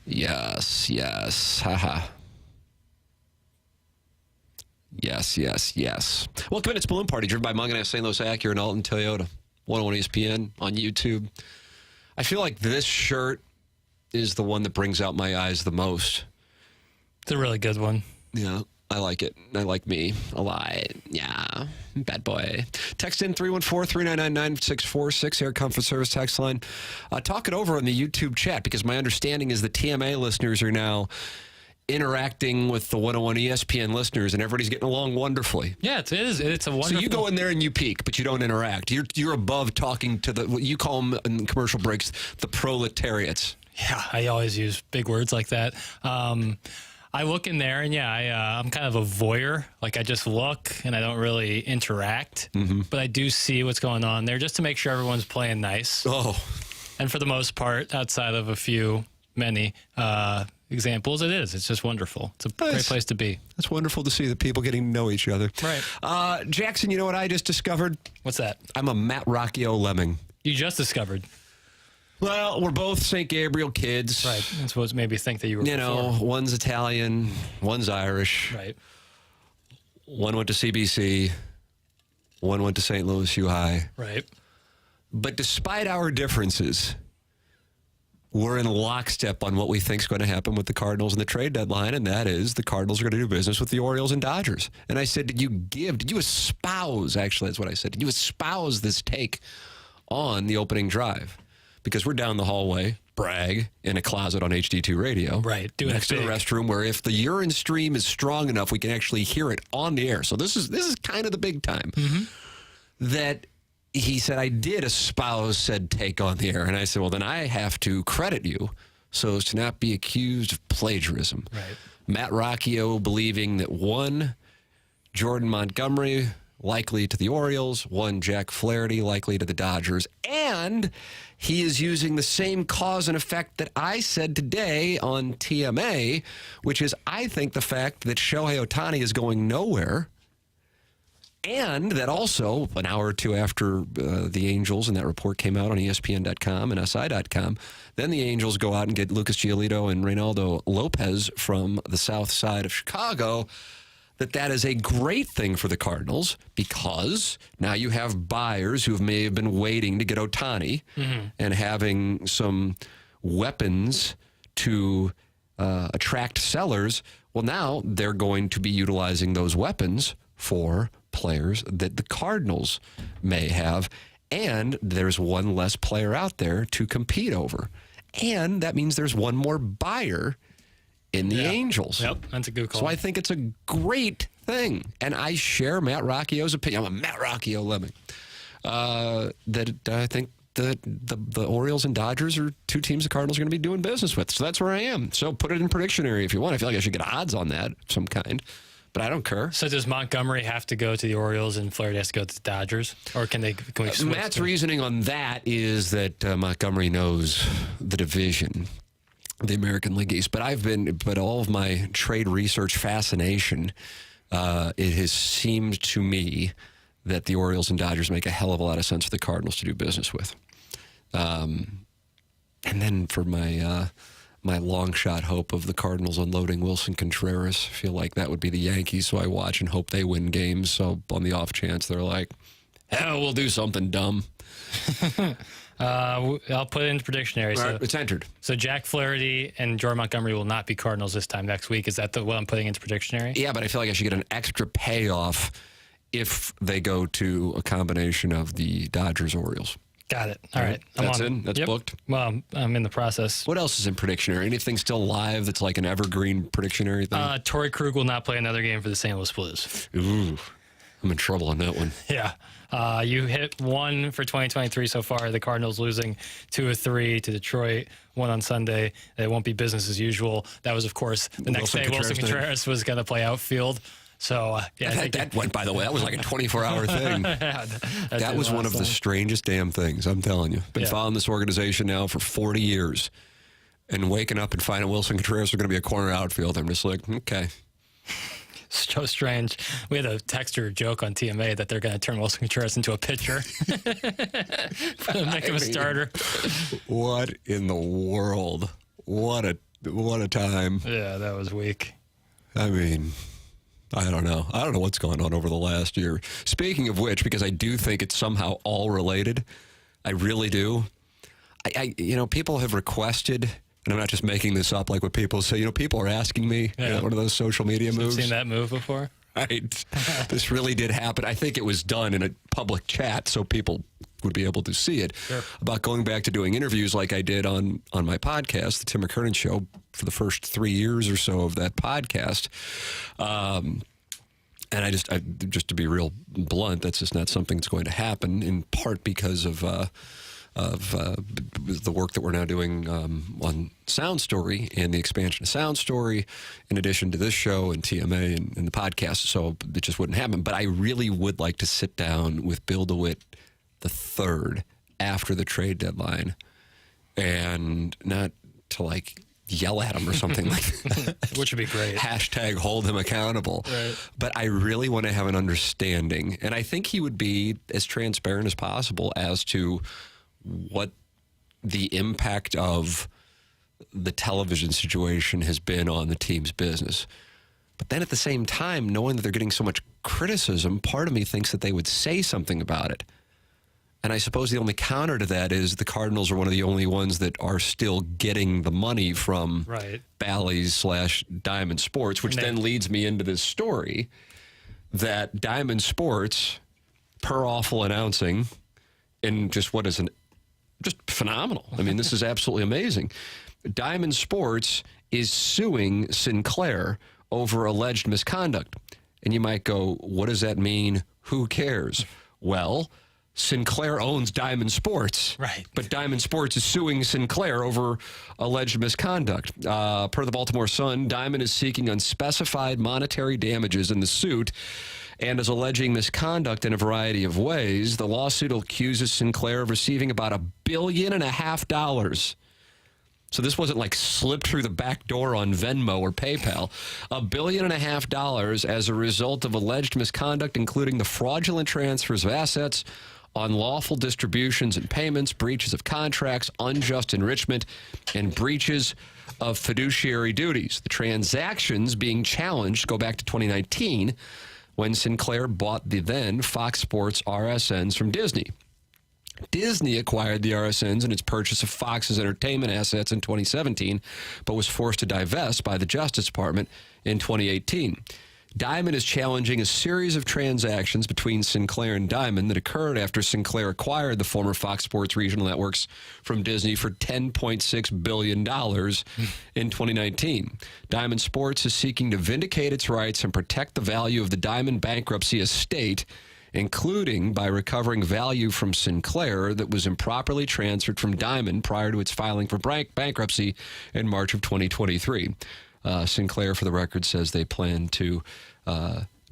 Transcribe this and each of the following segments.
Yes, yes. Haha. Yes. Welcome in. It's Balloon Party, driven by Montgomery, St. Louis Acura, and Alton Toyota. 101 ESPN on YouTube. I feel like this shirt is the one that brings out my eyes the most. It's a really good one. Yeah, I like it. I like me a lot. Yeah, bad boy. Text in 314-399-9646, Air Comfort Service text line. Talk it over on the YouTube chat, because my understanding is the TMA listeners are now interacting with the 101 ESPN listeners, and everybody's getting along wonderfully. Yeah, it is. It's a wonderful... So you go in there and you peek, but you don't interact. You're above talking to what you call them in commercial breaks, the proletariats. Yeah, I always use big words like that. I look in there, and I'm kind of a voyeur. Like, I just look, and I don't really interact. Mm-hmm. But I do see what's going on there, just to make sure everyone's playing nice. Oh. And for the most part, outside of many examples, it's just wonderful. It's a great place to be. It's wonderful to see the people getting to know each other. Right. Jackson, you know what I just discovered? What's that? I'm a Matt Rocchio lemming. You just discovered. Well, we're both St. Gabriel kids. Right. That's what made me think that you were one's Italian, one's Irish. Right. One went to CBC. One went to St. Louis U High. Right. But despite our differences, we're in lockstep on what we think is going to happen with the Cardinals and the trade deadline, and that is the Cardinals are going to do business with the Orioles and Dodgers. And I said, did you espouse, actually, that's what I said, did you espouse this take on the opening drive? Because we're down the hallway, brag, in a closet on HD2 radio. Right, next to the restroom, where if the urine stream is strong enough, we can actually hear it on the air. So this is kind of the big time. Mm-hmm. That he said, I did espouse said take on the air. And I said, well, then I have to credit you so as to not be accused of plagiarism. Right. Matt Rocchio believing that one, Jordan Montgomery likely to the Orioles, one, Jack Flaherty likely to the Dodgers, and he is using the same cause and effect that I said today on TMA, which is I think the fact that Shohei Ohtani is going nowhere, and that also an hour or two after the Angels and that report came out on ESPN.com and SI.com, then the Angels go out and get Lucas Giolito and Reynaldo Lopez from the south side of Chicago, that is a great thing for the Cardinals, because now you have buyers who may have been waiting to get Ohtani and having some weapons to attract sellers. Well, now they're going to be utilizing those weapons for players that the Cardinals may have, and there's one less player out there to compete over. And that means there's one more buyer in the Angels. Yep, that's a good call. So I think it's a great thing. And I share Matt Rocchio's opinion. I'm a Matt Rocchio lemming. That I think the Orioles and Dodgers are two teams the Cardinals are going to be doing business with. So that's where I am. So put it in Predictionary if you want. I feel like I should get odds on that of some kind. But I don't care. So does Montgomery have to go to the Orioles and Flaherty has to go to the Dodgers? Or can we switch? Matt's reasoning on that is that Montgomery knows the division, the American League East. But all of my trade research fascination, it has seemed to me that the Orioles and Dodgers make a hell of a lot of sense for the Cardinals to do business with. And then for my long shot hope of the Cardinals unloading Wilson Contreras, I feel like that would be the Yankees, so I watch and hope they win games. So on the off chance they're like, hell, we'll do something dumb. I'll put it into Predictionary. All right, it's entered. So Jack Flaherty and Jordan Montgomery will not be Cardinals this time next week. Is that what I'm putting into Predictionary? Yeah, but I feel like I should get an extra payoff if they go to a combination of the Dodgers-Orioles. Got it. All right. That's in? That's booked? Well, I'm in the process. What else is in Predictionary? Anything still live that's like an evergreen Predictionary thing? Torrey Krug will not play another game for the St. Louis Blues. Ooh, I'm in trouble on that one. Yeah. You hit one for 2023 so far. The Cardinals losing 2 of 3 to Detroit, one on Sunday. It won't be business as usual. That was, of course, the next day Wilson Contreras was going to play outfield. So, that went, by the way, that was like a 24-hour thing. that was one of the strangest damn things, I'm telling you. Been following this organization now for 40 years. And waking up and finding Wilson Contreras are going to be a corner outfield. I'm just like, okay. So strange. We had a texter joke on TMA that they're going to turn Wilson Contreras into a pitcher. Make him a starter. What in the world? What a What a time. Yeah, that was weak. I mean, I don't know. I don't know what's going on over the last year. Speaking of which, because I do think it's somehow all related, I really do. People have requested, and I'm not just making this up like what people say, people are asking me, one of those social media moves. You've seen that move before? Right. This really did happen. I think it was done in a public chat so people would be able to see it. Sure. About going back to doing interviews like I did on my podcast, the Tim McKernan Show, for the first 3 years or so of that podcast. And I just to be real blunt, that's just not something that's going to happen, in part because of the work that we're now doing on Sound Story and the expansion of Sound Story, in addition to this show and TMA and the podcast. So it just wouldn't happen. But I really would like to sit down with Bill DeWitt III after the trade deadline, and not to yell at him or something like that. Which would be great. Hashtag hold him accountable. Right. But I really want to have an understanding. And I think he would be as transparent as possible as to what the impact of the television situation has been on the team's business. But then at the same time, knowing that they're getting so much criticism, part of me thinks that they would say something about it. And I suppose the only counter to that is the Cardinals are one of the only ones that are still getting the money from Bally's/Diamond Sports, which then leads me into this story that Diamond Sports, per awful announcing, and just just phenomenal. I mean, this is absolutely amazing. Diamond Sports is suing Sinclair over alleged misconduct. And you might go, what does that mean? Who cares? Well, Sinclair owns Diamond Sports. Right. But Diamond Sports is suing Sinclair over alleged misconduct. Per the Baltimore Sun, Diamond is seeking unspecified monetary damages in the suit and is alleging misconduct in a variety of ways. The lawsuit accuses Sinclair of receiving about $1.5 billion. So this wasn't slipped through the back door on Venmo or PayPal. $1.5 billion as a result of alleged misconduct, including the fraudulent transfers of assets, unlawful distributions and payments, breaches of contracts, unjust enrichment, and breaches of fiduciary duties. The transactions being challenged go back to 2019, when Sinclair bought the then Fox Sports RSNs from Disney. Disney acquired the RSNs in its purchase of Fox's entertainment assets in 2017, but was forced to divest by the Justice Department in 2018. Diamond is challenging a series of transactions between Sinclair and Diamond that occurred after Sinclair acquired the former Fox Sports regional networks from Disney for $10.6 billion in 2019. Diamond Sports is seeking to vindicate its rights and protect the value of the Diamond bankruptcy estate, including by recovering value from Sinclair that was improperly transferred from Diamond prior to its filing for bankruptcy in March of 2023. Sinclair, for the record, says they plan to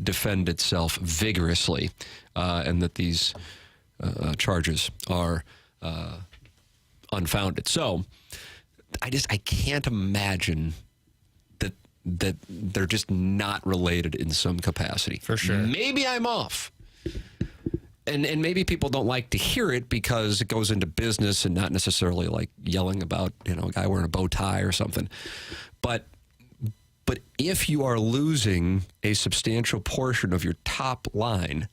defend itself vigorously and that these charges are unfounded. So I can't imagine that they're just not related in some capacity. For sure. Maybe I'm off. And maybe people don't like to hear it because it goes into business and not necessarily yelling about, a guy wearing a bow tie or something. But if you are losing a substantial portion of your top line,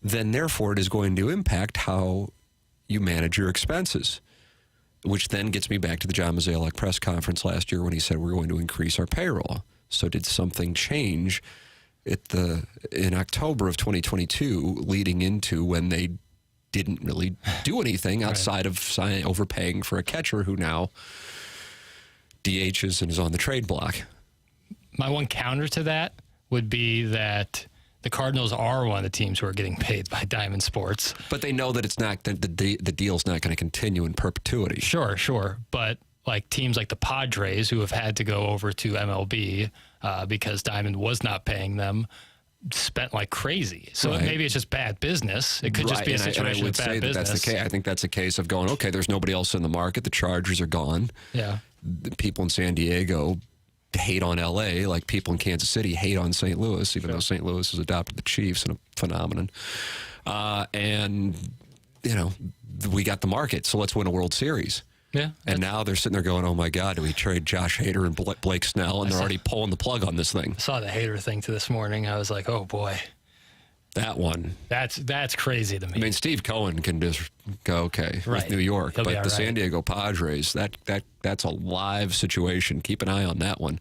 then therefore it is going to impact how you manage your expenses, which then gets me back to the John Mozeliak press conference last year when he said we're going to increase our payroll. So did something change in October of 2022 leading into when they didn't really do anything outside of overpaying for a catcher who now DHs and is on the trade block? My one counter to that would be that the Cardinals are one of the teams who are getting paid by Diamond Sports. But they know that it's not the deal's not going to continue in perpetuity. Sure. But teams like the Padres, who have had to go over to MLB because Diamond was not paying them, spent like crazy. So maybe it's just bad business. It could just be a situation of bad business. That's the case. I think that's a case of going, okay, there's nobody else in the market. The Chargers are gone. Yeah. The people in San Diego hate on L.A. like people in Kansas City hate on St. Louis, even though St. Louis has adopted the Chiefs and a phenomenon. And, we got the market, so let's win a World Series. Yeah. And now they're sitting there going, oh, my God, do we trade Josh Hader and Blake Snell? And they're already pulling the plug on this thing. I saw the Hader thing this morning. I was like, oh, boy. That one. That's crazy to me. I mean, Steve Cohen can just go, okay, with New York. He'll but the San right. Diego Padres, that's a live situation. Keep an eye on that one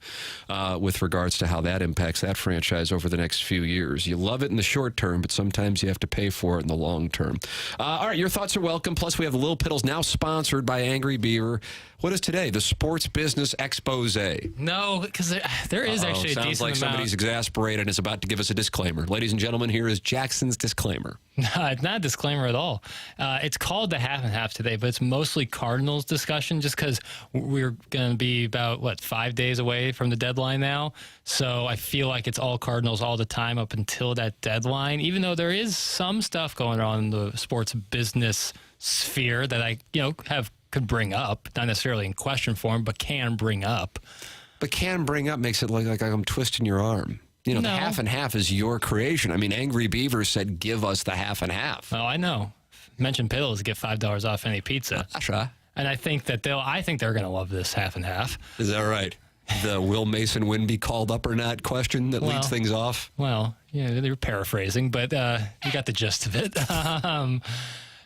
with regards to how that impacts that franchise over the next few years. You love it in the short term, but sometimes you have to pay for it in the long term. All right, your thoughts are welcome. Plus, we have the Little Piddles now sponsored by Angry Beaver. What is today? The Sports Business Expose. No, because there is actually a decent amount. Sounds like somebody's exasperated and is about to give us a disclaimer. Ladies and gentlemen, here is Jackson's disclaimer. No, it's not a disclaimer at all. It's called the half and half today, but it's mostly Cardinals discussion just because we're going to be about, 5 days away from the deadline now. So I feel like it's all Cardinals all the time up until that deadline, even though there is some stuff going on in the sports business sphere that I, could bring up, not necessarily in question form, but can bring up. But can bring up makes it look like I'm twisting your arm. The half and half is your creation. I mean, Angry Beaver said, give us the half and half. Oh, I know. Mention Piddles get $5 off any pizza. Sure. And I think that they're going to love this half and half. Is that right? The will Masyn Winn be called up or not question that leads things off? Well, yeah, they're paraphrasing, but you got the gist of it.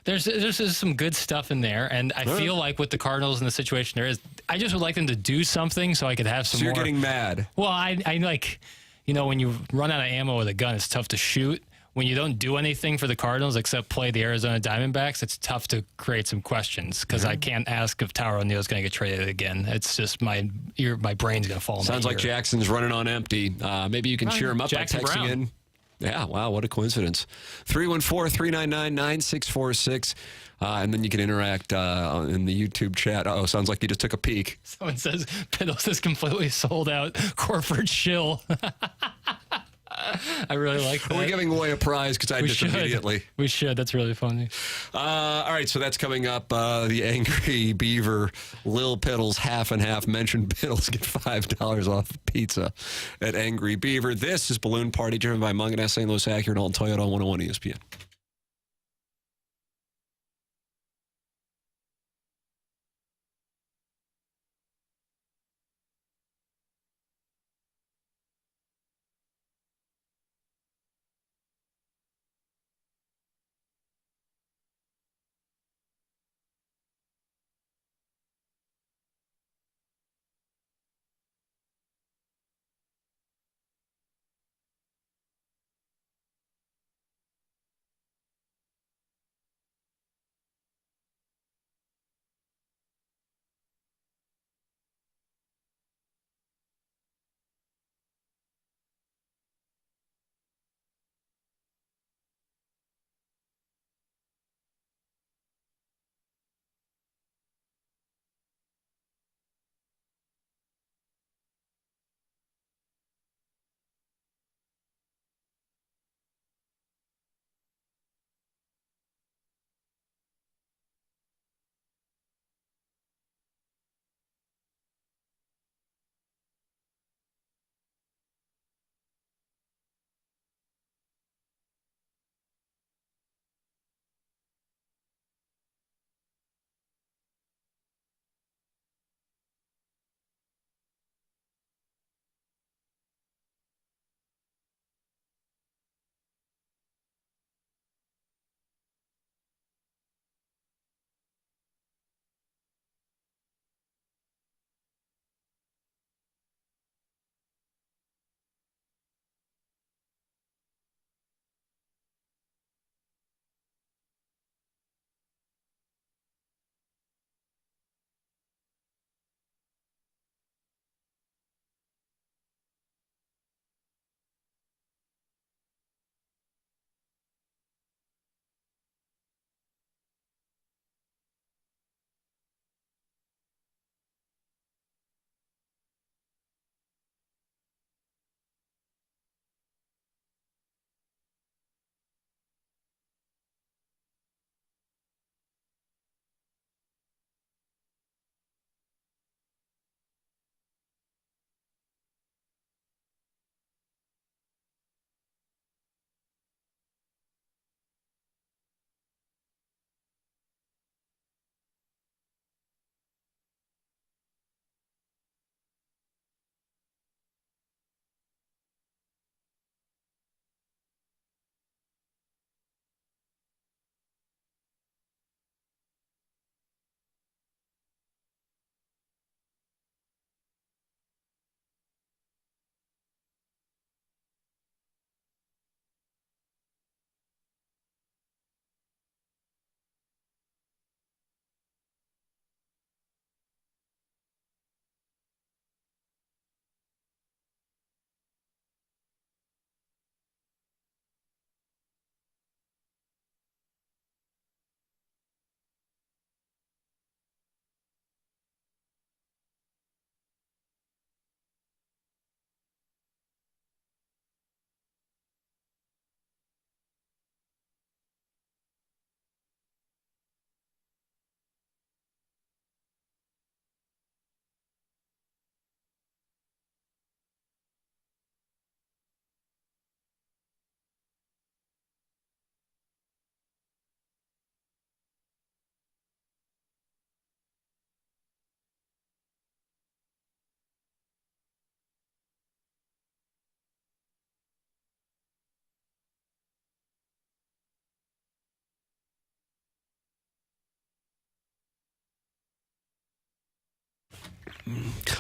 There's some good stuff in there, and I feel like with the Cardinals and the situation there is, I just would like them to do something so I could have some more. So you're getting mad. Well, I like, when you run out of ammo with a gun, it's tough to shoot. When you don't do anything for the Cardinals except play the Arizona Diamondbacks, it's tough to create some questions because I can't ask if Tower O'Neill's going to get traded again. It's just my brain's going to fall. Sounds like Jackson's running on empty. Maybe you can cheer him up Jackson by texting Brown. in. Yeah, wow, what a coincidence. 314-399-9646. And then you can interact in the YouTube chat. Oh, sounds like you just took a peek. Someone says Piddles is completely sold out. Corford shill. I really like that. Are we giving away a prize? Because I did immediately. We should. That's really funny. All right, so that's coming up. The Angry Beaver, Lil Piddles, half and half. Mention Piddles, get $5 off pizza at Angry Beaver. This is Balloon Party, driven by Mungan, St. Louis Acura, and Alton Toyota on 101 ESPN.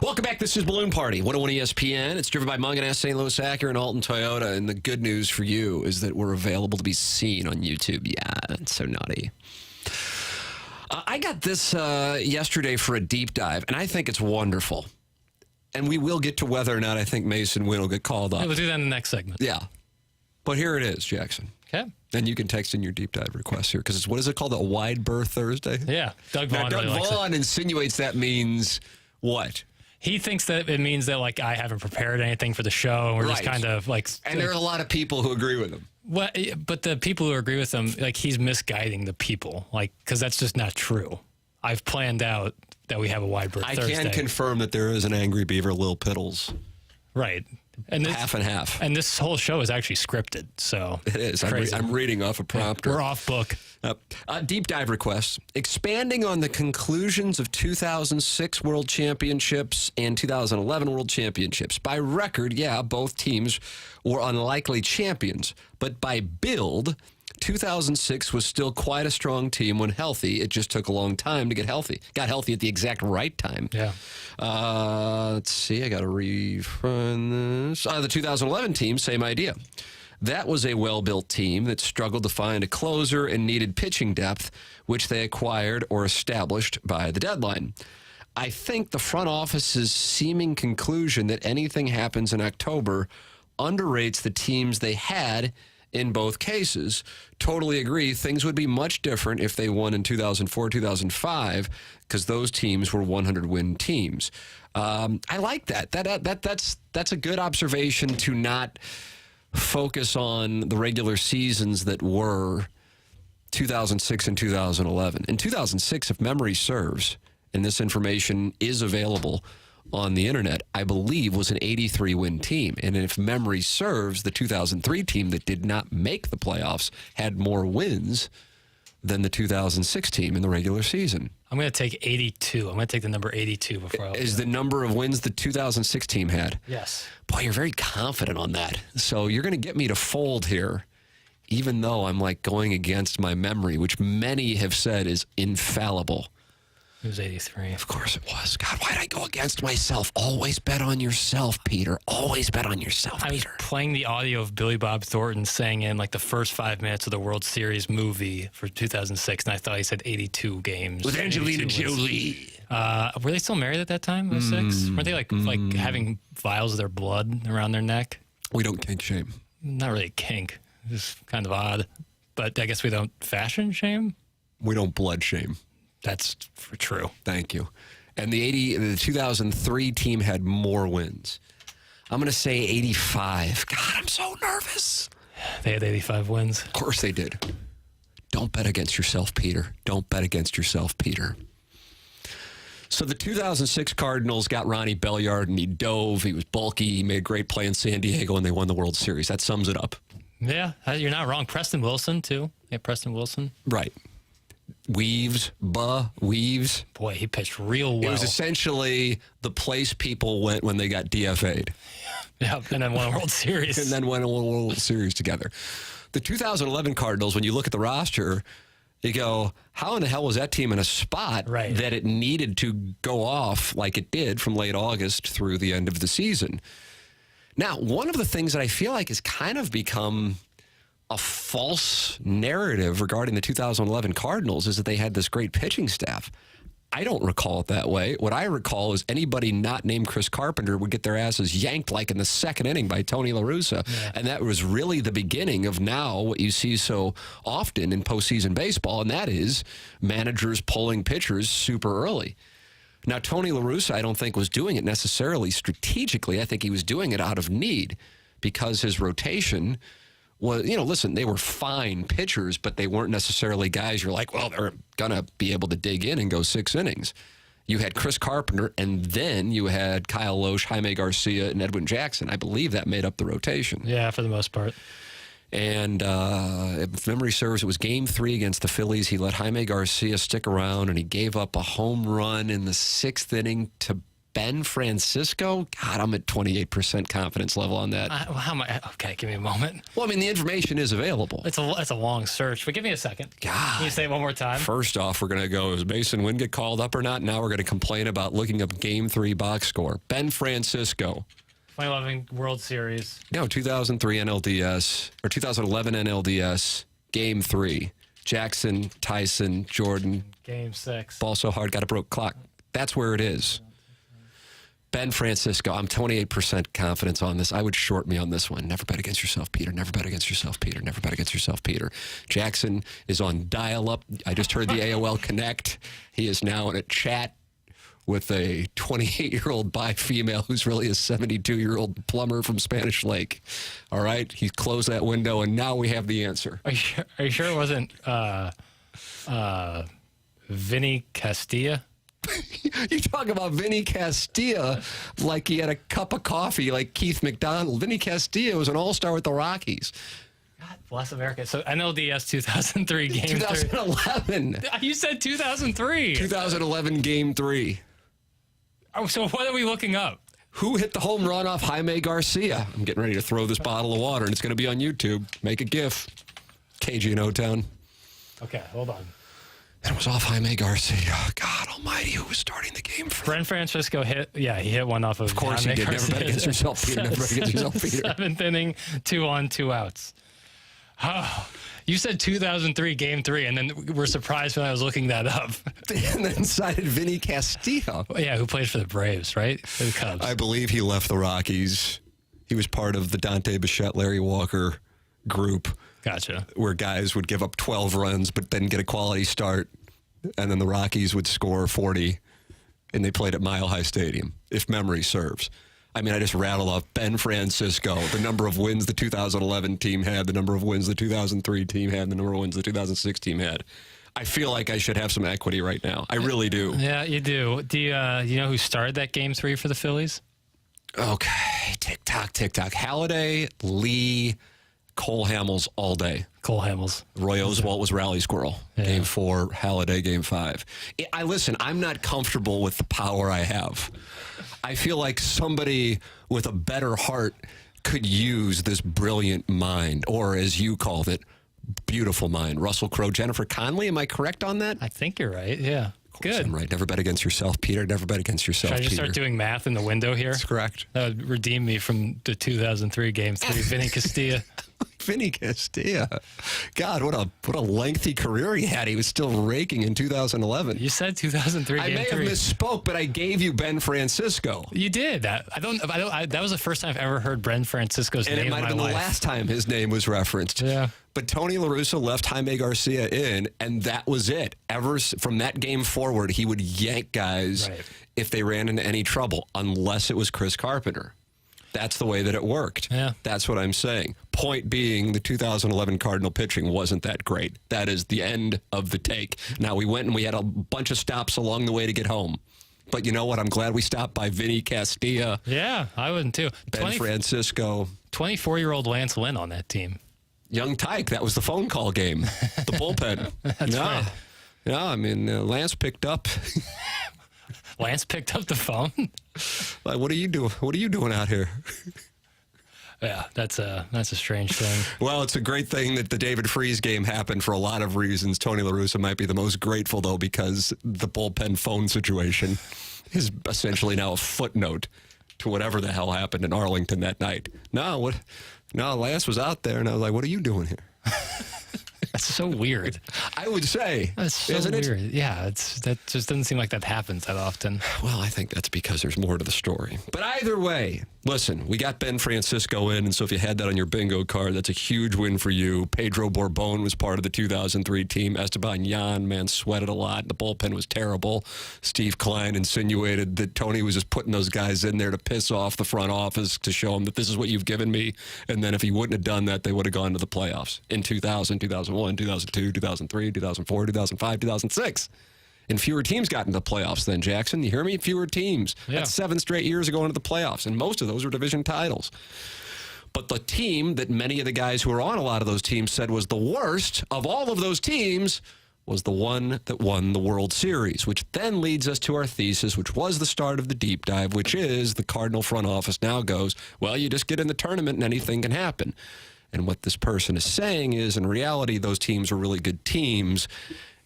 Welcome back. This is Balloon Party, 101 ESPN. It's driven by Mungan S. St. Louis Acura and Alton Toyota. And the good news for you is that we're available to be seen on YouTube. Yeah, it's so naughty. I got this yesterday for a deep dive, and I think it's wonderful. And we will get to whether or not I think Masyn Winn will get called up. We'll do that in the next segment. Yeah. But here it is, Jackson. Okay. And you can text in your deep dive request here, because it's, what is it called, a wide berth Thursday? Yeah. Doug Vaughn, now, really Doug Vaughn insinuates that means what? He thinks that it means that, like, I haven't prepared anything for the show, and we're just kind of, like... And there are a lot of people who agree with him. Well, but the people who agree with him, like, he's misguiding the people, like, because that's just not true. I've planned out that we have a wide berth Thursday. I can confirm that there is an Angry Beaver, Lil Piddles. Right. And this, half and half. And this whole show is actually scripted, so... It is. I'm reading off a prompter. We're off book. Deep dive requests. Expanding on the conclusions of 2006 World Championships and 2011 World Championships. By record, yeah, both teams were unlikely champions. But by build, 2006 was still quite a strong team when healthy. It just took a long time to get healthy. Got healthy at the exact right time. Yeah. Let's see. I got to refund this. The 2011 team, same idea. That was a well-built team that struggled to find a closer and needed pitching depth, which they acquired or established by the deadline. I think the front office's seeming conclusion that anything happens in October underrates the teams they had in both cases. Totally agree. Things would be much different if they won in 2004, 2005, because those teams were 100-win teams. I like that. That's a good observation to not focus on the regular seasons that were 2006 and 2011. In 2006, if memory serves, and this information is available on the internet, I believe was an 83-win team. And if memory serves, the 2003 team that did not make the playoffs had more wins than the 2006 team in the regular season. I'm going to take 82. I'm going to take the number 82 before I... Is the number of wins the 2006 team had? Yes. Boy, you're very confident on that. So you're going to get me to fold here, even though I'm like going against my memory, which many have said is infallible. It was 83. Of course it was. God, why'd I go against myself? Always bet on yourself, Peter. Always bet on yourself, Peter. I was playing the audio of Billy Bob Thornton saying in like the first 5 minutes of the World Series movie for 2006, and I thought he said 82 games. With Angelina Jolie. Were they still married at that time, 06? Weren't they like having vials of their blood around their neck? We don't kink shame. Not really a kink. It's kind of odd. But I guess we don't fashion shame? We don't blood shame. That's for true. Thank you. And the 2003 team had more wins. I'm going to say 85. God, I'm so nervous. They had 85 wins. Of course they did. Don't bet against yourself, Peter. Don't bet against yourself, Peter. So the 2006 Cardinals got Ronnie Belliard, and he dove. He was bulky. He made a great play in San Diego, and they won the World Series. That sums it up. Yeah, you're not wrong. Preston Wilson, too. Yeah, Preston Wilson. Right. Weaves. Boy, he pitched real well. It was essentially the place people went when they got DFA'd. Yeah, and then won a World Series. And then won a World Series together. The 2011 Cardinals, when you look at the roster, you go, how in the hell was that team in a spot that it needed to go off like it did from late August through the end of the season? Now, one of the things that I feel like has kind of become a false narrative regarding the 2011 Cardinals is that they had this great pitching staff. I don't recall it that way. What I recall is anybody not named Chris Carpenter would get their asses yanked like in the second inning by Tony La Russa. Yeah. And that was really the beginning of now what you see so often in postseason baseball, and that is managers pulling pitchers super early. Now, Tony La Russa, I don't think, was doing it necessarily strategically. I think he was doing it out of need because his rotation was, listen, they were fine pitchers, but they weren't necessarily guys you're like, well, they're going to be able to dig in and go 6 innings. You had Chris Carpenter, and then you had Kyle Loesch, Jaime Garcia, and Edwin Jackson. I believe that made up the rotation. Yeah, for the most part. And if memory serves, it was Game 3 against the Phillies. He let Jaime Garcia stick around, and he gave up a home run in the 6th inning to Ben Francisco? God, I'm at 28% confidence level on that. How am I? Okay, give me a moment. Well, I mean, the information is available. It's a long search, but give me a second. God. Can you say it one more time? First off, we're going to go, is Masyn Winn get called up or not? Now we're going to complain about looking up Game 3 box score. Ben Francisco. 2011 World Series. No, 2003 NLDS, or 2011 NLDS, Game 3. Jackson, Tyson, Jordan. Game 6. Ball so hard, got a broke clock. That's where it is. Ben Francisco, I'm 28% confidence on this. I would short me on this one. Never bet against yourself, Peter. Never bet against yourself, Peter. Never bet against yourself, Peter. Jackson is on dial-up. I just heard the AOL Connect. He is now in a chat with a 28-year-old bi-female who's really a 72-year-old plumber from Spanish Lake. All right? He closed that window, and now we have the answer. Are you sure it wasn't Vinny Castilla? You talk about Vinny Castilla like he had a cup of coffee like Keith McDonald. Vinny Castilla was an all-star with the Rockies. God bless America. So NLDS 2003 Game 2011. 3. You said 2003. 2011 Game 3. Oh, so what are we looking up? Who hit the home run off Jaime Garcia? I'm getting ready to throw this bottle of water, and it's going to be on YouTube. Make a GIF. KG in O-Town. Okay, hold on. And it was off Jaime Garcia. God almighty, who was starting the game for Ben Francisco hit, he hit one off of course he did. Never bet against yourself, Peter. Never bet against yourself, Peter. 7th inning, 2 on, 2 outs. Oh, you said 2003 Game 3, and then we're surprised when I was looking that up. And then cited Vinny Castilla. Yeah, who played for the Braves, right? The Cubs. I believe he left the Rockies. He was part of the Dante Bichette, Larry Walker group. Gotcha. Where guys would give up 12 runs, but then get a quality start, and then the Rockies would score 40, and they played at Mile High Stadium, if memory serves. I mean, I just rattle off Ben Francisco, the number of wins the 2011 team had, the number of wins the 2003 team had, the number of wins the 2006 team had. I feel like I should have some equity right now. I really do. Yeah, you do. Do you know who started that Game 3 for the Phillies? Okay, tick-tock, tick-tock. Halladay, Lee, Cole Hamels all day. Cole Hamels. Roy Oswalt was Rally Squirrel. Yeah. Game 4, Halladay, Game 5. Listen, I'm not comfortable with the power I have. I feel like somebody with a better heart could use this brilliant mind, or as you called it, beautiful mind. Russell Crowe, Jennifer Connelly, am I correct on that? I think you're right, yeah. Good. I'm right. Never bet against yourself, Peter. Never bet against yourself, Should I just Peter. start doing math in the window here? That's correct. That would redeem me from the 2003 Game 3, Vinny Castilla. Vinny Castilla. God, what a lengthy career he had. He was still raking in 2011. You said 2003 I Game may 3. have misspoke, but I gave you Ben Francisco. You did. That was the first time I've ever heard Ben Francisco's And name it might in my have been life. the last time his name was referenced. Yeah. But Tony La Russa left Jaime Garcia in, and that was it. From that game forward, he would yank guys if they ran into any trouble, unless it was Chris Carpenter. That's the way that it worked. Yeah. That's what I'm saying. Point being, the 2011 Cardinal pitching wasn't that great. That is the end of the take. Now, we went and we had a bunch of stops along the way to get home. But you know what? I'm glad we stopped by Vinny Castilla. Yeah, I wouldn't too. Ben Francisco. 24-year-old Lance Lynn on that team. Young Tyke, that was the phone call game. The bullpen. That's right. Yeah, I mean, Lance picked up. Lance picked up the phone? Like, what are you doing? What are you doing out here? Yeah, that's a strange thing. Well, it's a great thing that the David Freese game happened for a lot of reasons. Tony La Russa might be the most grateful, though, because the bullpen phone situation is essentially now a footnote to whatever the hell happened in Arlington that night. No, Lance was out there, and I was like, what are you doing here? That's so weird. I would say. That's so isn't weird. It? Yeah, that just doesn't seem like that happens that often. Well, I think that's because there's more to the story. But either way, listen, we got Ben Francisco in, and so if you had that on your bingo card, that's a huge win for you. Pedro Borbon was part of the 2003 team. Esteban Yan, man, sweated a lot. The bullpen was terrible. Steve Klein insinuated that Tony was just putting those guys in there to piss off the front office to show them that this is what you've given me. And then if he wouldn't have done that, they would have gone to the playoffs in 2000, 2001, 2002, 2003, 2004, 2005, 2006. And fewer teams got into the playoffs then, Jackson. You hear me? Fewer teams. Yeah. That's 7 straight years of going to the playoffs, and most of those were division titles. But the team that many of the guys who were on a lot of those teams said was the worst of all of those teams was the one that won the World Series, which then leads us to our thesis, which was the start of the deep dive, which is the Cardinal front office now goes, well, you just get in the tournament and anything can happen. And what this person is saying is, in reality, those teams are really good teams,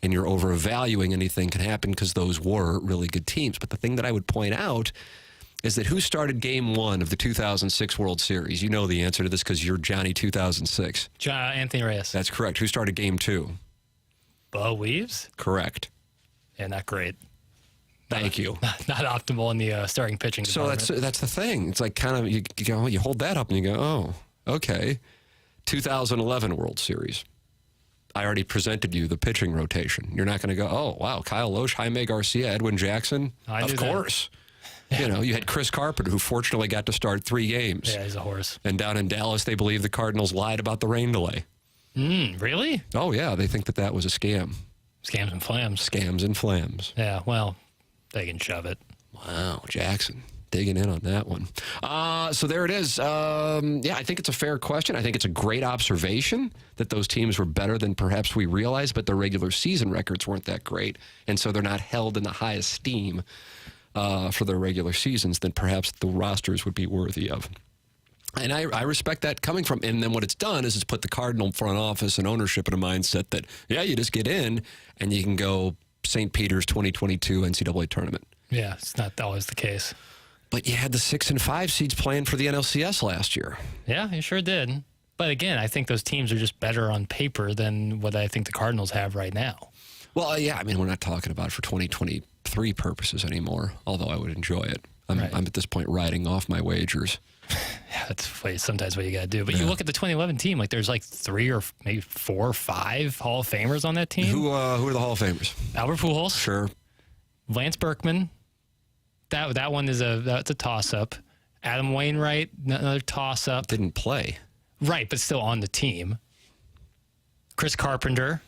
and you're overvaluing anything can happen because those were really good teams. But the thing that I would point out is that who started Game 1 of the 2006 World Series? You know the answer to this because you're Johnny 2006. Anthony Reyes. That's correct. Who started Game 2? Bo Weaves? Correct. Yeah, not great. Thank you. Not optimal in the starting pitching department. So that's the thing. It's like kind of, you hold that up and you go, oh, okay. 2011 World Series. I already presented you the pitching rotation. You're not going to go, oh, wow, Kyle Loesch, Jaime Garcia, Edwin Jackson. Of course. You know, you had Chris Carpenter, who fortunately got to start 3 games. Yeah, he's a horse. And down in Dallas, they believe the Cardinals lied about the rain delay. Really? Oh, yeah. They think that was a scam. Scams and flams. Scams and flams. Yeah, well, they can shove it. Wow, Jackson. Digging in on that one. So there it is. Yeah, I think it's a fair question. I think it's a great observation that those teams were better than perhaps we realized, but their regular season records weren't that great. And so they're not held in the high esteem for their regular seasons than perhaps the rosters would be worthy of. And I respect that coming from, and then what it's done is it's put the Cardinal front office and ownership in a mindset that, yeah, you just get in and you can go St. Peter's 2022 NCAA tournament. Yeah, it's not always the case. But you had the 6 and 5 seeds playing for the NLCS last year. Yeah, you sure did. But again, I think those teams are just better on paper than what I think the Cardinals have right now. Well, yeah, I mean, we're not talking about it for 2023 purposes anymore, although I would enjoy it. I'm at this point riding off my wagers. Yeah, that's sometimes what you got to do. But you look at the 2011 team, like there's like 3 or maybe 4 or 5 Hall of Famers on that team. Who are the Hall of Famers? Albert Pujols. Sure. Lance Berkman. That one is that's a toss-up. Adam Wainwright, another toss-up. Didn't play. Right, but still on the team. Chris Carpenter.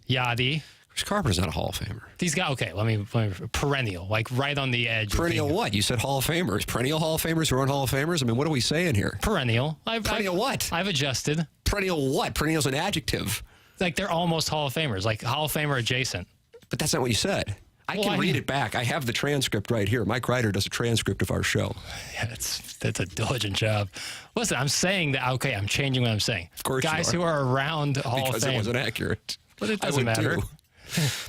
Yachty. Chris Carpenter's not a Hall of Famer. These guys, okay, let me perennial, like right on the edge. Perennial what? You said Hall of Famers. Perennial Hall of Famers who aren't Hall of Famers? I mean, what are we saying here? Perennial. Perennial what? I've adjusted. Perennial what? Perennial's an adjective. Like they're almost Hall of Famers, like Hall of Famer adjacent. But that's not what you said. I can read it back. I have the transcript right here. Mike Ryder does a transcript of our show. Yeah, that's a diligent job. Listen, I'm saying that, okay, I'm changing what I'm saying. Of course guys who are around Hall of Fame. Because it wasn't accurate. But it doesn't matter.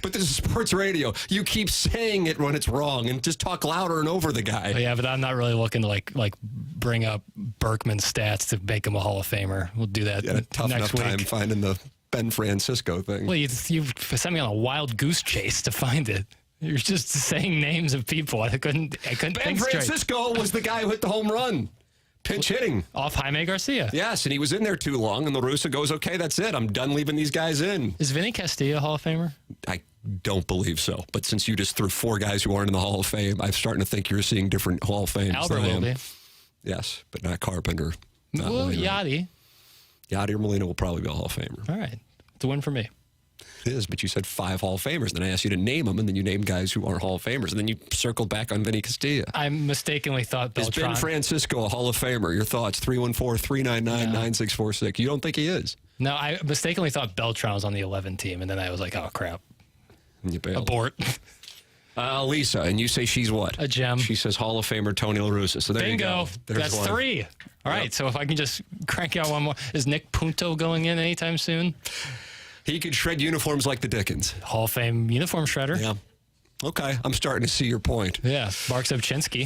But this is sports radio. You keep saying it when it's wrong and just talk louder and over the guy. Yeah, but I'm not really looking to like bring up Berkman's stats to make him a Hall of Famer. We'll do that tough next enough week. time finding the Ben Francisco thing. Well, you sent me on a wild goose chase to find it. You're just saying names of people. I couldn't Ben think straight. Francisco was the guy who hit the home run. Pinch hitting. Off Jaime Garcia. Yes, and he was in there too long, and La Russa goes, okay, that's it. I'm done leaving these guys in. Is Vinny Castilla a Hall of Famer? I don't believe so. But since you just threw 4 guys who aren't in the Hall of Fame, I'm starting to think you're seeing different Hall of Fames. Albert will be. Yes, but not Carpenter. Not Well, Yachty. Yachty or Molina will probably be a Hall of Famer. All right. It's a win for me. It is, but you said 5 Hall of Famers. Then I asked you to name them, and then you named guys who aren't Hall of Famers. And then you circled back on Vinny Castilla. I mistakenly thought Beltran. Is Ben Francisco a Hall of Famer? Your thoughts, 314-399-9646. You don't think he is? No, I mistakenly thought Beltran was on the 11 team, and then I was like, oh, crap. And you bailed. Abort. Lisa, and you say she's what? A gem. She says Hall of Famer Tony La Russa. So there Bingo. you go. There's That's one. 3. All right, so if I can just crank out one more. Is Nick Punto going in anytime soon? He could shred uniforms like the Dickens. Hall of Fame uniform shredder. Yeah. Okay, I'm starting to see your point. Yeah, Mark Zubchinski.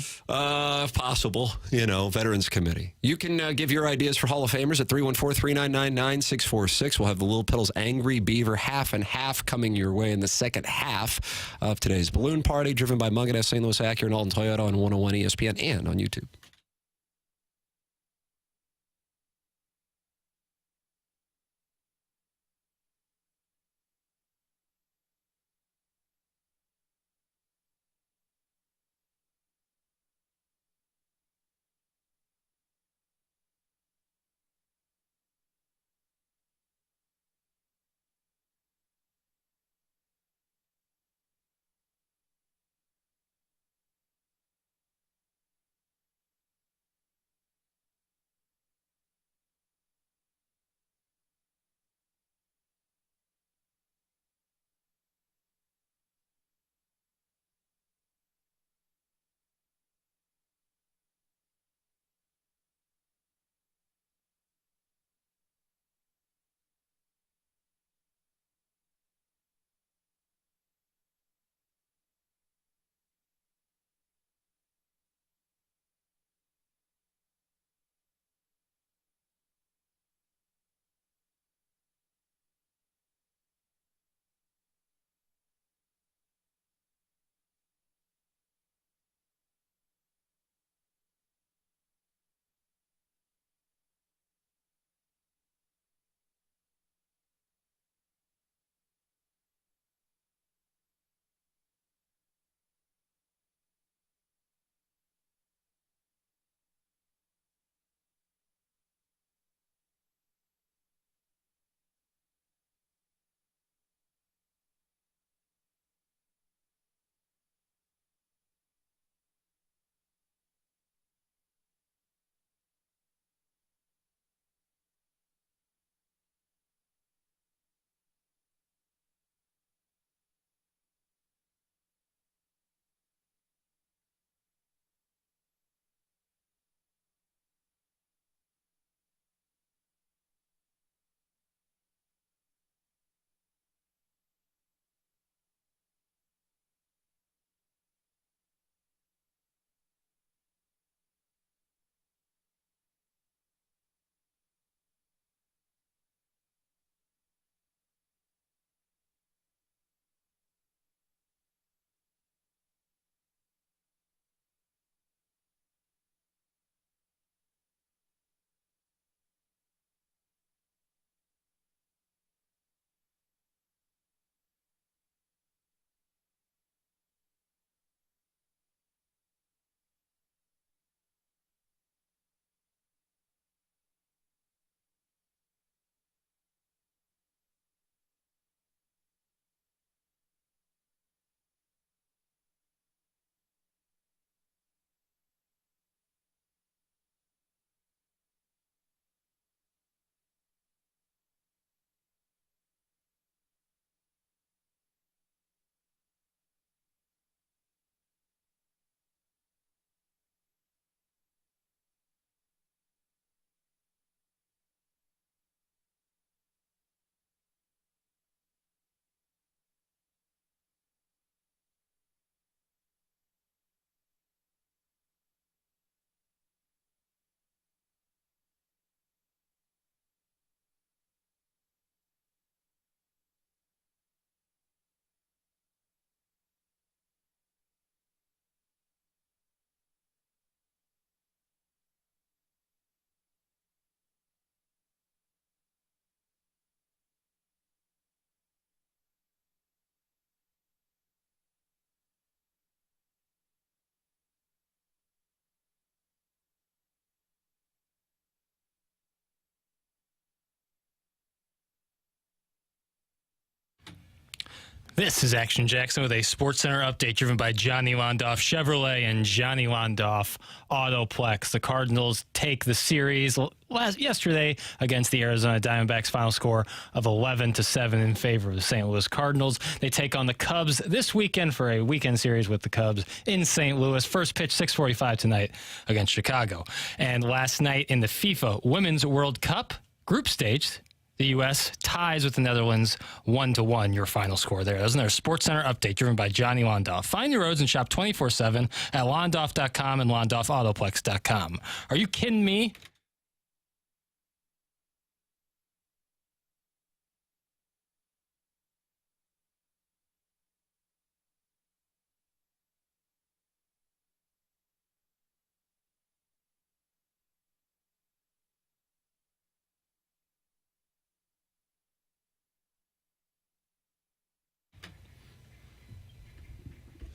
If possible, Veterans Committee. You can give your ideas for Hall of Famers at 314-399-9646. We'll have the Little Piddles Angry Beaver half and half coming your way in the second half of today's Balloon Party, driven by Munganess, St. Louis Acura, and Alton Toyota on 101 ESPN and on YouTube. This is Action Jackson with a SportsCenter update driven by Johnny Londoff Chevrolet and Johnny Londoff Autoplex. The Cardinals take the series yesterday against the Arizona Diamondbacks, final score of 11-7 in favor of the St. Louis Cardinals. They take on the Cubs this weekend for a weekend series with the Cubs in St. Louis. First pitch 6:45 tonight against Chicago. And last night in the FIFA Women's World Cup group stage, the U.S. ties with the Netherlands 1-1, your final score there. That was another SportsCenter update driven by Johnny Londoff. Find the roads and shop 24/7 at londoff.com and londoffautoplex.com. Are you kidding me?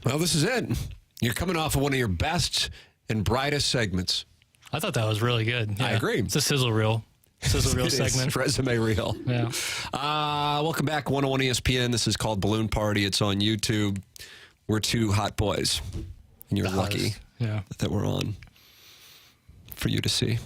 Well, this is it. You're coming off of one of your best and brightest segments. I thought that was really good. I agree. It's a sizzle reel. Sizzle reel segment. Resume reel. Yeah. Welcome back, 101 ESPN. This is called Balloon Party. It's on YouTube. We're two hot boys, and you're lucky that we're on for you to see.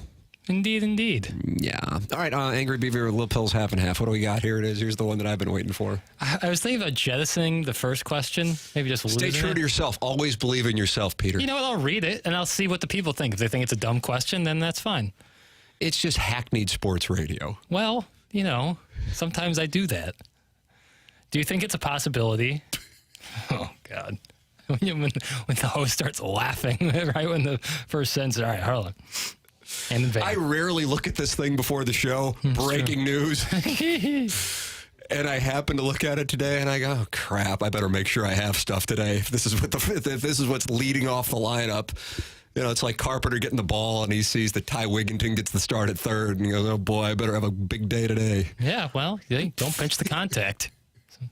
Indeed, indeed. Yeah. All right, Angry Beaver, Little Pills, half and half. What do we got? Here it is. Here's the one that I've been waiting for. I was thinking about jettisoning the first question. Maybe just Stay true to yourself. Always believe in yourself, Peter. You know what? I'll read it, and I'll see what the people think. If they think it's a dumb question, then that's fine. It's just hackneyed sports radio. Well, sometimes I do that. Do you think it's a possibility? Oh, God. When the host starts laughing, right when the first sentence, all right, hold on. And I rarely look at this thing before the show, breaking news. And I happen to look at it today, and I go, oh, crap, I better make sure I have stuff today. If this is what's leading off the lineup. It's like Carpenter getting the ball, and he sees that Ty Wigginton gets the start at third, and he goes, oh, boy, I better have a big day today. Yeah, well, don't pinch the contact.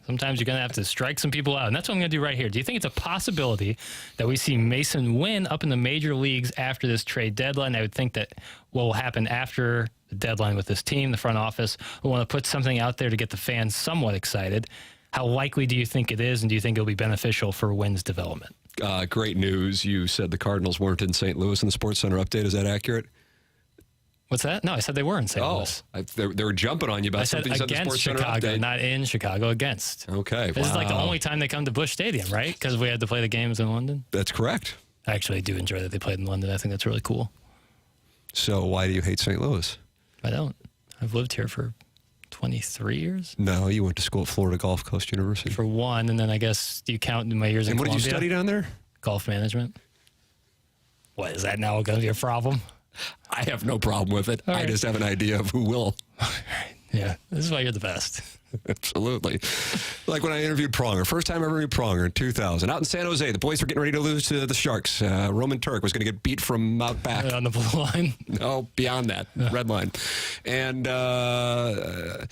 Sometimes you're going to have to strike some people out, and that's what I'm going to do right here. Do you think it's a possibility that we see Masyn Winn up in the major leagues after this trade deadline? I would think that what will happen after the deadline with this team, the front office, will want to put something out there to get the fans somewhat excited. How likely do you think it is, and do you think it'll be beneficial for Winn's development? Great news. You said the Cardinals weren't in St. Louis in the SportsCenter update. Is that accurate? What's that? No, I said they were in St. Louis. They were jumping on you about something. I said against Chicago, not in Chicago, against. Okay, This is like the only time they come to Busch Stadium, right? Because we had to play the games in London. That's correct. I actually do enjoy that they played in London. I think that's really cool. So why do you hate St. Louis? I don't. I've lived here for 23 years. No, you went to school at Florida Gulf Coast University. For one, and then I guess, do you count my years in Columbia? And what did you study down there? Golf management. What, is that now going to be a problem? I have no problem with it. Right. I just have an idea of who will. Yeah, this is why you're the best. Absolutely. Like when I interviewed Pronger. First time I ever interviewed Pronger in 2000. Out in San Jose, the boys were getting ready to lose to the Sharks. Roman Turk was going to get beat from out back. On the blue line? No, beyond that. Red line. And I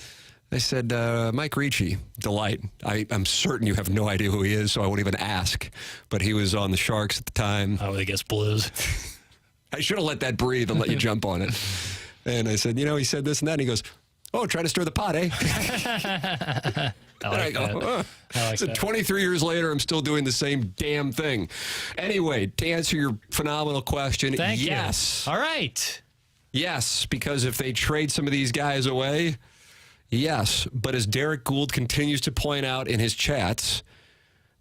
said, Mike Ricci, delight. I'm certain you have no idea who he is, so I won't even ask. But he was on the Sharks at the time. I guess Blues. I should have let that breathe and let you jump on it. And I said, he said this and that. And he goes, oh, trying to stir the pot, eh? I like So 23 years later, I'm still doing the same damn thing. Anyway, to answer your phenomenal question, yes. You. All right. Yes, because if they trade some of these guys away, yes. But as Derek Gould continues to point out in his chats,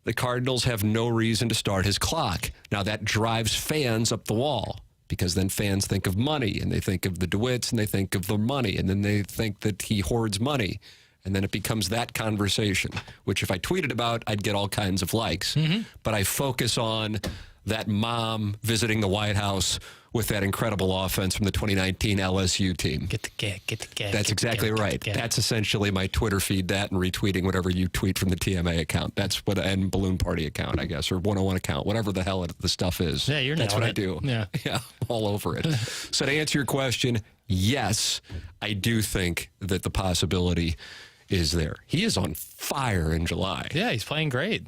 the Cardinals have no reason to start his clock. Now, that drives fans up the wall, because then fans think of money, and they think of the DeWitts, and they think of the money, and then they think that he hoards money. And then it becomes that conversation, which if I tweeted about, I'd get all kinds of likes. Mm-hmm. But I focus on that mom visiting the White House with that incredible offense from the 2019 LSU team. Get the gag. That's exactly right. That's essentially my Twitter feed, that and retweeting whatever you tweet from the TMA account. That's what, and Balloon Party account, I guess, or 101 account, whatever the hell the stuff is. Yeah, that's what I do. Yeah, all over it. So to answer your question, yes, I do think that the possibility is there. He is on fire in July. Yeah, he's playing great.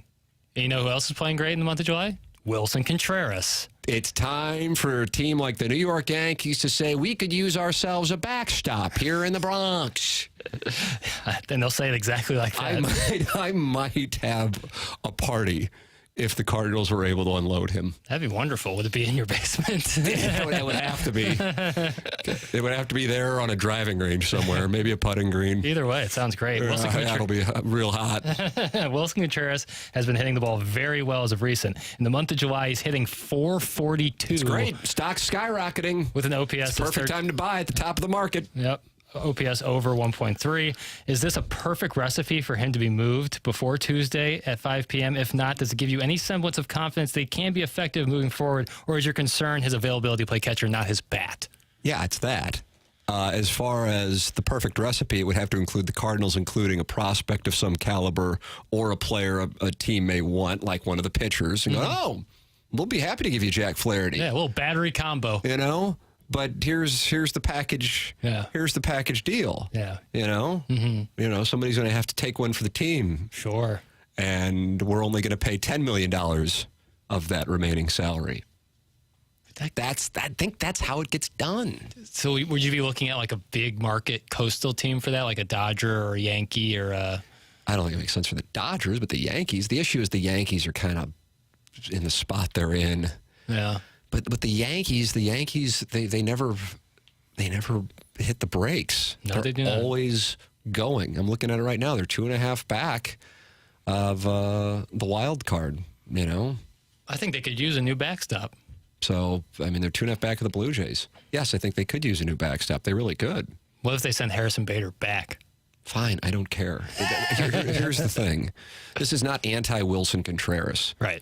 And you know who else is playing great in the month of July? Wilson Contreras. It's time for a team like the New York Yankees to say, we could use ourselves a backstop here in the Bronx. Then they'll say it exactly like that. I might have a party if the Cardinals were able to unload him. That'd be wonderful. Would it be in your basement? It would have to be. It would have to be there on a driving range somewhere, maybe a putting green. Either way, it sounds great. That'll be real hot. Wilson Contreras has been hitting the ball very well as of recent. In the month of July, he's hitting .442. It's great. Stock's skyrocketing. With an OPS. It's perfect time to buy at the top of the market. Yep. OPS over 1.3. Is this a perfect recipe for him to be moved before Tuesday at 5 p.m.? If not, does it give you any semblance of confidence they can be effective moving forward, or is your concern his availability to play catcher, not his bat? Yeah, it's that. As far as the perfect recipe, it would have to include the Cardinals, including a prospect of some caliber or a player a team may want, like one of the pitchers. And go, oh, we'll be happy to give you Jack Flaherty. Yeah, a little battery combo. You know? But here's the package. Yeah. Here's the package deal. Yeah. You know? Mm-hmm. You know, somebody's going to have to take one for the team. Sure. And we're only going to pay $10 million of that remaining salary. I think that's how it gets done. So would you be looking at like a big market coastal team for that, like a Dodger or a Yankee or a... I don't think it makes sense for the Dodgers, but the Yankees. The issue is the Yankees are kind of in the spot they're in. Yeah. But the Yankees, they never hit the brakes. No, They're they do not. Always going. I'm looking at it right now. They're 2.5 back of the wild card. You know, I think they could use a new backstop. So I mean, they're 2.5 back of the Blue Jays. Yes, I think they could use a new backstop. They really could. What if they send Harrison Bader back? Fine, I don't care. Here's the thing: this is not anti-Wilson Contreras, Right?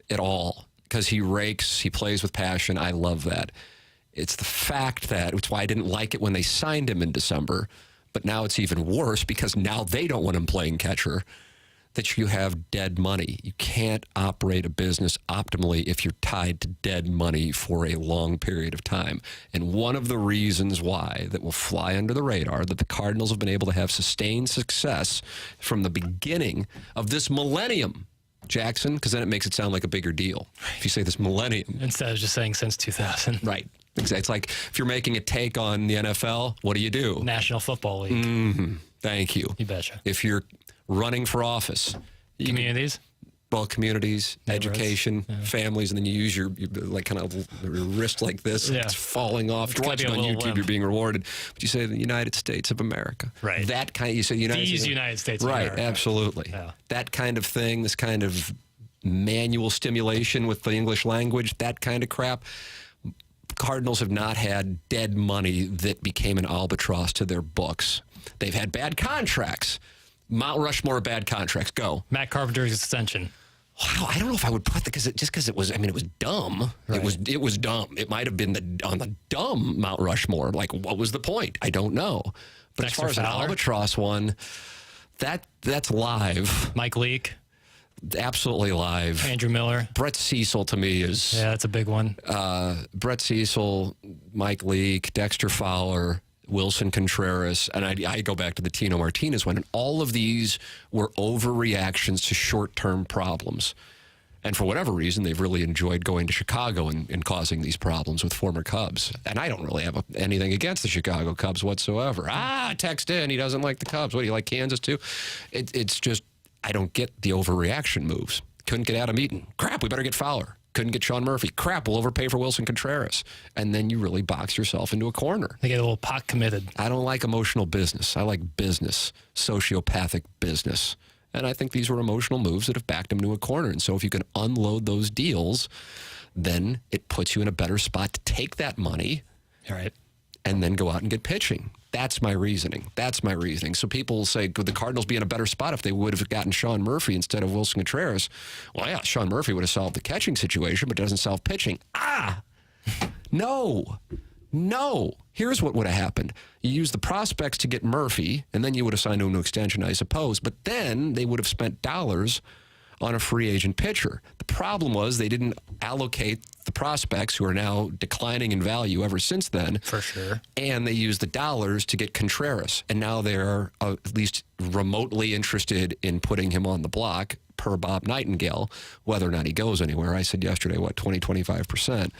At all. Because he rakes, he plays with passion. I love that. It's the fact that, it's why I didn't like it when they signed him in December, but now it's even worse because now they don't want him playing catcher, that you have dead money. You can't operate a business optimally if you're tied to dead money for a long period of time. And one of the reasons why that will fly under the radar, that the Cardinals have been able to have sustained success from the beginning of this millennium, Jackson, because then it makes it sound like a bigger deal. If you say this millennium. Instead of just saying since 2000. Right. Exactly. It's like if you're making a take on the NFL, what do? National Football League. Mm-hmm. Thank you. You betcha. If you're running for office. Communities? Communities, education, families, and then you use your like kind of your wrist like this. Yeah. It's falling off. You're watching on YouTube, you're being rewarded. But you say the United States of America. Right. That kind of, you say United States of America. Right, absolutely. Yeah. That kind of thing, this kind of manual stimulation with the English language, that kind of crap. Cardinals have not had dead money that became an albatross to their books. They've had bad contracts. Mount Rushmore of bad contracts. Go. Matt Carpenter's extension. Wow, I don't know if I would put because it was. I mean, it was dumb. Right. It was dumb. It might have been on the dumb Mount Rushmore. Like, what was the point? I don't know. But Dexter as far as Fowler? an albatross one, that's live. Mike Leake. Absolutely live. Andrew Miller. Brett Cecil to me is that's a big one. Brett Cecil, Mike Leake, Dexter Fowler, Wilson Contreras, and I go back to the Tino Martinez one, and all of these were overreactions to short-term problems. And for whatever reason, they've really enjoyed going to Chicago and causing these problems with former Cubs. And I don't really have anything against the Chicago Cubs whatsoever. Text in, he doesn't like the Cubs. What, do you like Kansas too? It's just, I don't get the overreaction moves. Couldn't get Adam Eaton. Crap, we better get Fowler. Couldn't get Sean Murphy. Crap, we'll overpay for Wilson Contreras. And then you really box yourself into a corner. They get a little pot committed. I don't like emotional business. I like business, sociopathic business. And I think these were emotional moves that have backed him to a corner. And so if you can unload those deals, then it puts you in a better spot to take that money. All right. And then go out and get pitching. That's my reasoning. So people will say, could the Cardinals be in a better spot if they would have gotten Sean Murphy instead of Wilson Contreras? Well, yeah, Sean Murphy would have solved the catching situation, but doesn't solve pitching. No. Here's what would have happened. You used the prospects to get Murphy, and then you would have signed him to an extension, I suppose. But then they would have spent dollars on a free agent pitcher. The problem was they didn't allocate the prospects, who are now declining in value ever since then. For sure. And they used the dollars to get Contreras. And now they're at least remotely interested in putting him on the block, per Bob Nightingale. Whether or not he goes anywhere, I said yesterday, 20, 25%.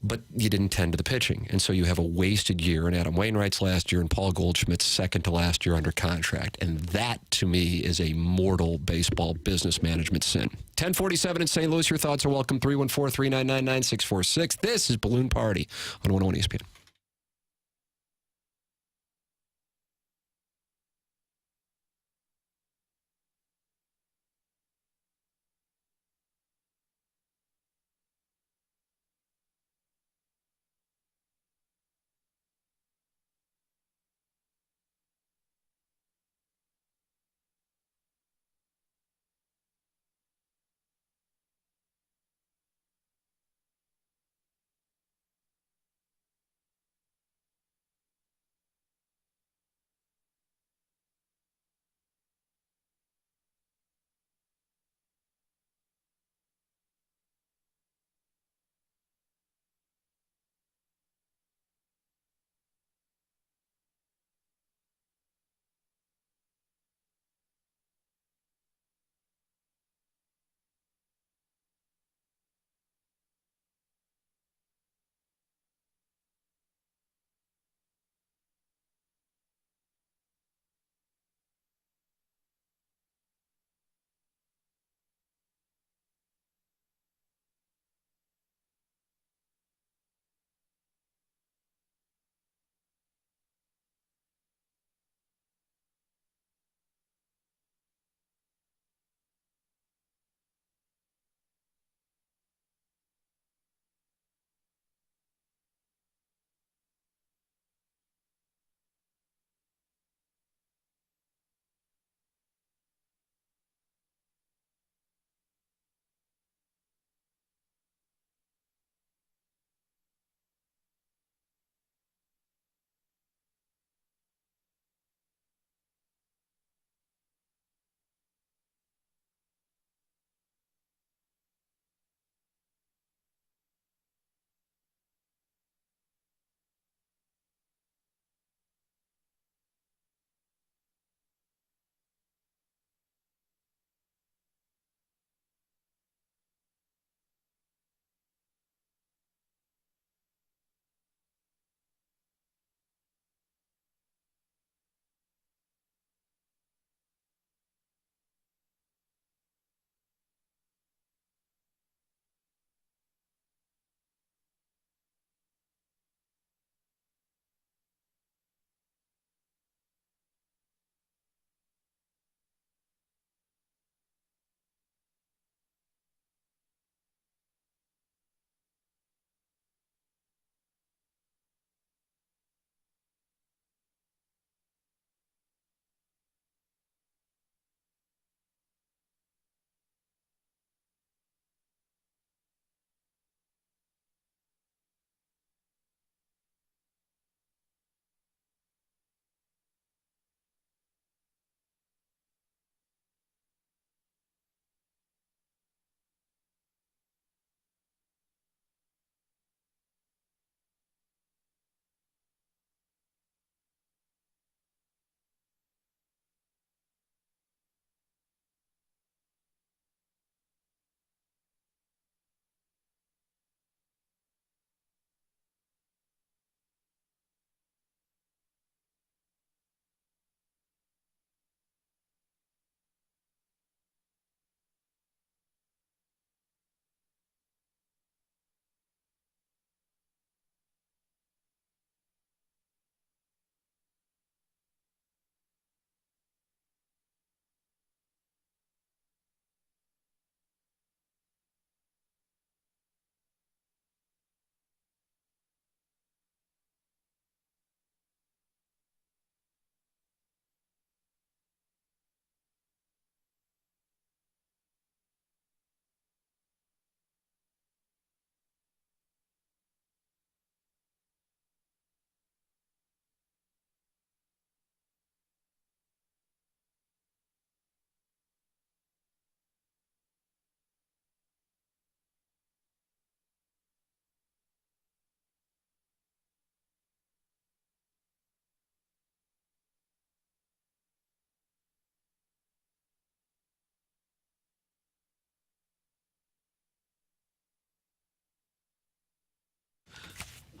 but you didn't tend to the pitching. And so you have a wasted year in Adam Wainwright's last year and Paul Goldschmidt's second to last year under contract. And that, to me, is a mortal baseball business management sin. 1047 in St. Louis. Your thoughts are welcome. 314-399-9646. This is Balloon Party on 101 ESPN.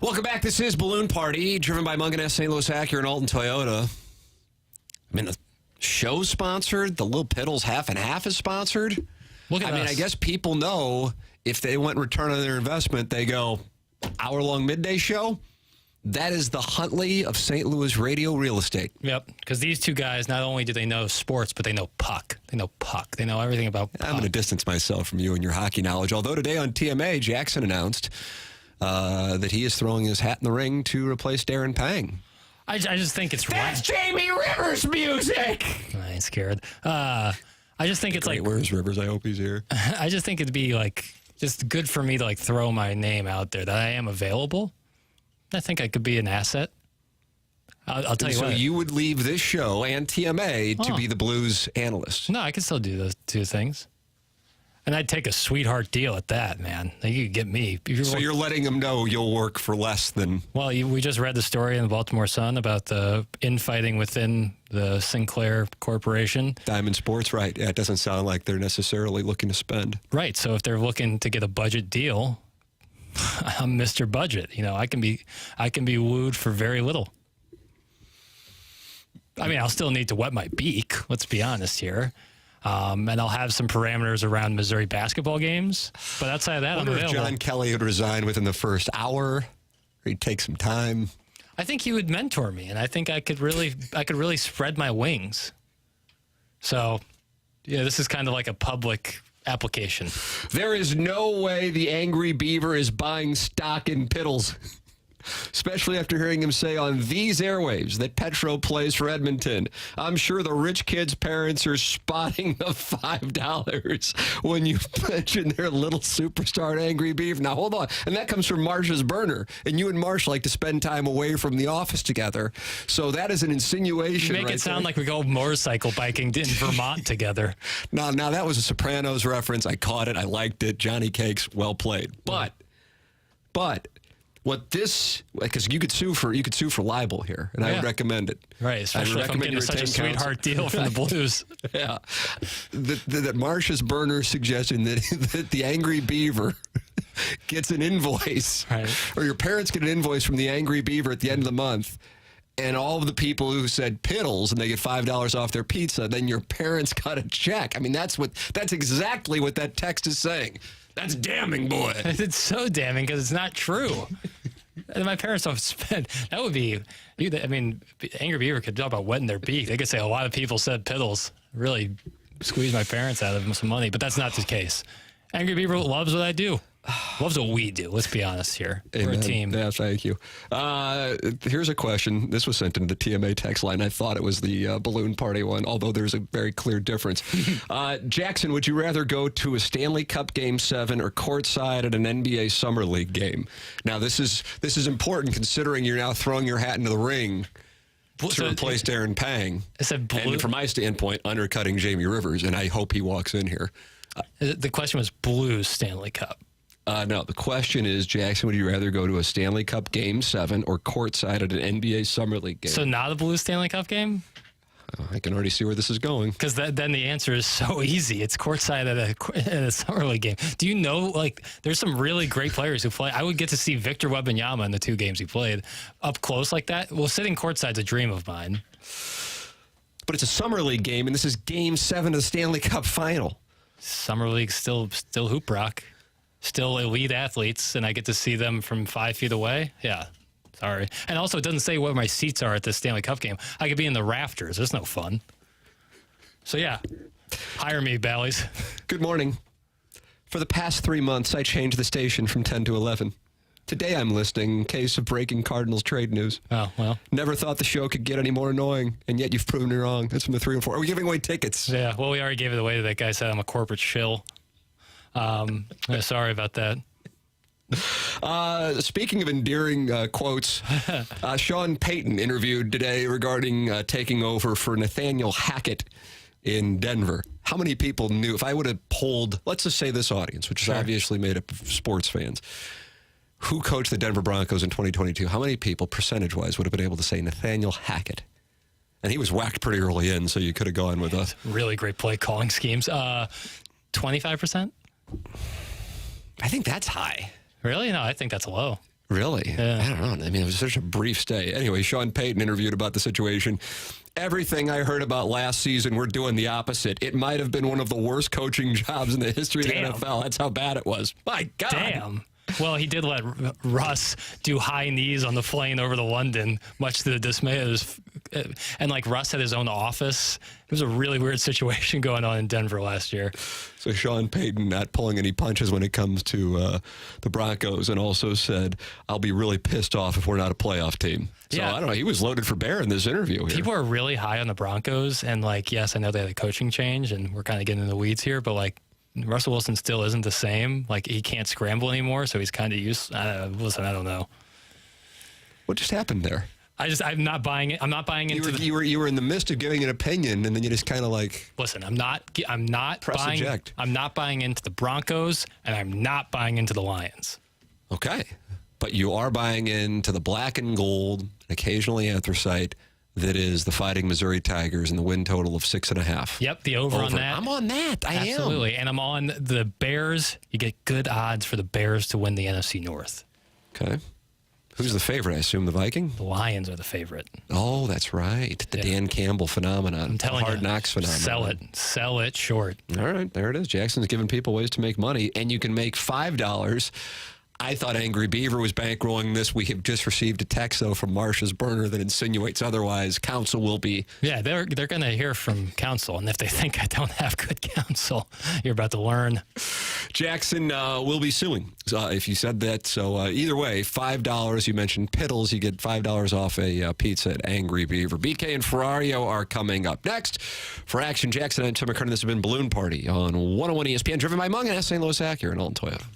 Welcome back. This is Balloon Party, driven by Mungan St. Louis Acura and Alton Toyota. I mean, the show's sponsored. The Little Piddles Half and Half is sponsored. Look at us. I guess people know if they want return on their investment, they go, hour-long midday show? That is the Huntley of St. Louis radio real estate. Yep, because these two guys, not only do they know sports, but they know puck. They know puck. They know everything about puck. I'm going to distance myself from you and your hockey knowledge. Although today on TMA, Jackson announced that he is throwing his hat in the ring to replace Darren Pang. I just think it's That's Jamie Rivers music! I ain't scared. I just think it's Great, where's Rivers? I hope he's here. I just think it'd be just good for me to throw my name out there that I am available. I think I could be an asset. I'll tell you what. So you would leave this show and TMA to be the Blues analyst? No, I could still do those two things. And I'd take a sweetheart deal at that, man. You could get me. So you're letting them know you'll work for less than... Well, we just read the story in the Baltimore Sun about the infighting within the Sinclair Corporation. Diamond Sports, right. Yeah, it doesn't sound like they're necessarily looking to spend. Right. So if they're looking to get a budget deal, I'm Mr. Budget. I can be wooed for very little. I mean, I'll still need to wet my beak. Let's be honest here. And I'll have some parameters around Missouri basketball games. But outside of that, I'm available. If John Kelly would resign within the first hour, or he'd take some time. I think he would mentor me, and I think I could really spread my wings. So, yeah, this is kind of like a public application. There is no way the Angry Beaver is buying stock in Piddles. Especially after hearing him say on these airwaves that Petro plays for Edmonton. I'm sure the rich kids' parents are spotting the $5 when you mention their little superstar Angry Beaver. Now, hold on. And that comes from Marsh's burner. And you and Marsh like to spend time away from the office together. So that is an insinuation. You make it sound like we go motorcycle biking in Vermont together. Now, that was a Sopranos reference. I caught it. I liked it. Johnny Cakes, well played. But... what this, because you could sue for libel here, and I would recommend it. Right, especially if I'm getting such a sweetheart deal from the Blues. Yeah, that Marsh's burner suggesting that the Angry Beaver gets an invoice, right, or your parents get an invoice from the Angry Beaver at the end of the month, and all of the people who said Piddles and they get $5 off their pizza, then your parents got a check. I mean, that's exactly what that text is saying. That's damning, boy. It's so damning because it's not true. And my parents don't spend. That would be, I mean, Angry Beaver could talk about wetting their beak. They could say a lot of people said Piddles. Really squeeze my parents out of them some money, but that's not the case. Angry Beaver loves what I do. Loves what we do. Let's be honest here. Amen. We're a team. Yeah, thank you. Here's a question. This was sent into the TMA text line. I thought it was the balloon party one, although there's a very clear difference. Jackson, would you rather go to a Stanley Cup Game 7 or courtside at an NBA Summer League game? Now, this is important considering you're now throwing your hat into the ring to replace Darren Pang. And from my standpoint, undercutting Jamie Rivers, and I hope he walks in here. The question was Blues Stanley Cup. No, the question is, Jackson, would you rather go to a Stanley Cup Game 7 or courtside at an NBA Summer League game? So not a Blues Stanley Cup game? I can already see where this is going. Because then the answer is so easy. It's courtside at a Summer League game. Do you know, there's some really great players who play. I would get to see Victor Wembanyama in the 2 games he played up close like that. Well, sitting courtside's a dream of mine. But it's a Summer League game, and this is Game 7 of the Stanley Cup Final. Summer League still hoop rock. Still elite athletes, and I get to see them from 5 feet away. Yeah, sorry. And also, it doesn't say where my seats are at the Stanley Cup game. I could be in the rafters. That's no fun. So, yeah, hire me, Bally's. Good morning. For the past 3 months, I changed the station from 10 to 11. Today, I'm listening in case of breaking Cardinals trade news. Oh, well. Never thought the show could get any more annoying, and yet you've proven me wrong. That's from the 3 and 4. Are we giving away tickets? Yeah, well, we already gave it away to that guy said I'm a corporate shill. Sorry about that. Speaking of endearing quotes, Sean Payton interviewed today regarding taking over for Nathaniel Hackett in Denver. How many people knew? If I would have polled, let's just say this audience, which is obviously made up of sports fans, who coached the Denver Broncos in 2022, how many people, percentage-wise, would have been able to say Nathaniel Hackett? And he was whacked pretty early in, so you could have gone with a... Really great play calling schemes. 25%? I think that's high. Really? No, I think that's low. Really? Yeah. I don't know. I mean, it was such a brief stay. Anyway, Sean Payton interviewed about the situation. Everything I heard about last season, we're doing the opposite. It might have been one of the worst coaching jobs in the history of the NFL. That's how bad it was. My God. Damn. Well, he did let Russ do high knees on the plane over to London, much to the dismay of his. And like Russ had his own office. It was a really weird situation going on in Denver last year. So Sean Payton not pulling any punches when it comes to the Broncos, and also said, I'll be really pissed off if we're not a playoff team. So Yeah. I don't know. He was loaded for bear in this interview here. People are really high on the Broncos. And like, yes, I know they had a coaching change and we're kind of getting in the weeds here, but like, Russell Wilson still isn't the same. Like, he can't scramble anymore, so he's kind of useless. Listen, I don't know. What just happened there? I'm not buying it. I'm not buying into you were in the midst of giving an opinion, and then you just kind of like Listen, I'm not press buying. eject. I'm not buying into the Broncos, and I'm not buying into the Lions. Okay, but you are buying into the black and gold, occasionally anthracite, that is the Fighting Missouri Tigers, and the win total of 6.5. Yep, the over on that. I'm on that. I am. Absolutely, and I'm on the Bears. You get good odds for the Bears to win the NFC North. Okay. Who's the favorite? I assume the Viking? The Lions are the favorite. Oh, that's right. The Dan Campbell phenomenon. I'm telling the Hard you, Knocks phenomenon. Sell it short. All right, there it is. Jackson's giving people ways to make money, and you can make $5. I thought Angry Beaver was bankrolling this. We have just received a text, though, from Marsha's burner that insinuates otherwise. Counsel will be. Yeah, they're going to hear from counsel, and if they think I don't have good counsel, you're about to learn. Jackson will be suing if you said that. So either way, $5. You mentioned Piddles. You get $5 off a pizza at Angry Beaver. BK and Ferrario are coming up next. For Action Jackson and Tim McKernan, this has been Balloon Party on 101 ESPN, driven by Mung and St. Louis Acura and Alton Toyota.